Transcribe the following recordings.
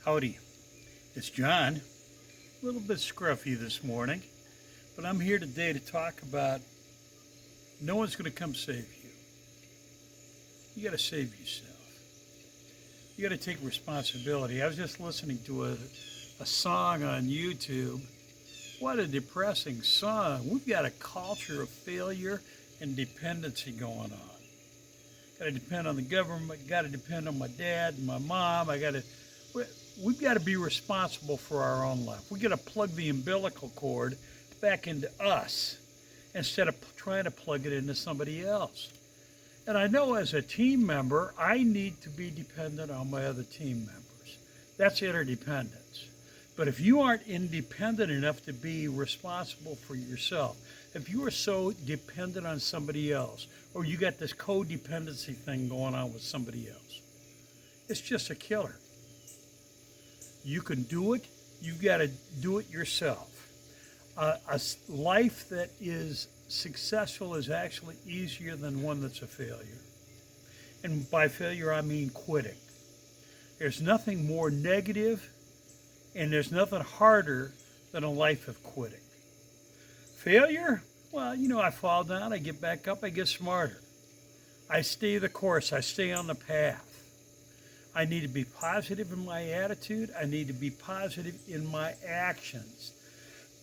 Howdy, it's John. A little bit scruffy this morning, but I'm here today to talk about no one's going to come save you. You got to save yourself. You got to take responsibility. I was just listening to a song on YouTube. What a depressing song. We've got a culture of failure and dependency going on. Got to depend on the government, got to depend on my dad and my mom. We've got to be responsible for our own life. We got to plug the umbilical cord back into us instead of trying to plug it into somebody else. And I know as a team member, I need to be dependent on my other team members. That's interdependence. But if you aren't independent enough to be responsible for yourself, if you are so dependent on somebody else, or you got this codependency thing going on with somebody else, it's just a killer. You can do it. You've got to do it yourself. A life that is successful is actually easier than one that's a failure. And by failure, I mean quitting. There's nothing more negative and there's nothing harder than a life of quitting. Failure? Well, I fall down, I get back up, I get smarter. I stay the course, I stay on the path. I need to be positive in my attitude. I need to be positive in my actions.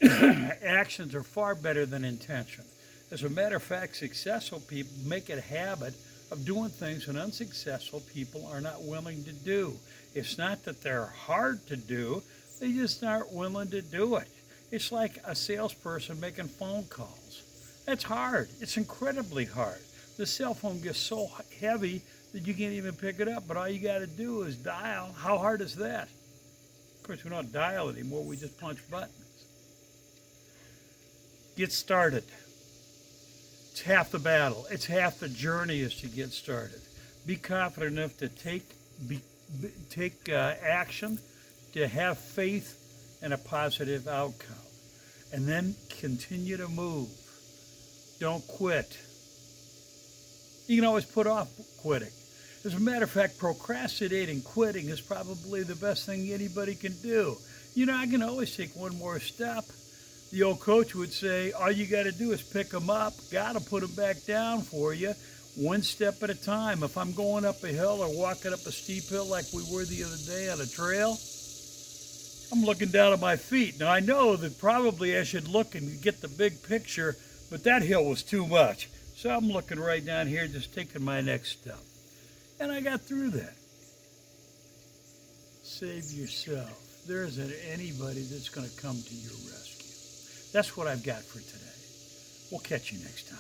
Actions are far better than intention. As a matter of fact, successful people make it a habit of doing things that unsuccessful people are not willing to do. It's not that they're hard to do, they just aren't willing to do it. It's like a salesperson making phone calls. That's hard. It's incredibly hard. The cell phone gets so heavy that you can't even pick it up, but all you got to do is dial. How hard is that? Of course, we don't dial anymore. We just punch buttons. Get started. It's half the battle. It's half the journey is to get started. Be confident enough to take action, to have faith in a positive outcome, and then continue to move. Don't quit. You can always put off quitting. As a matter of fact, procrastinating, quitting is probably the best thing anybody can do. I can always take one more step. The old coach would say, all you got to do is pick them up, got to put them back down for you, one step at a time. If I'm going up a hill or walking up a steep hill like we were the other day on a trail, I'm looking down at my feet. Now, I know that probably I should look and get the big picture, but that hill was too much. So I'm looking right down here, just taking my next step. And I got through that. Save yourself. There isn't anybody that's going to come to your rescue. That's what I've got for today. We'll catch you next time.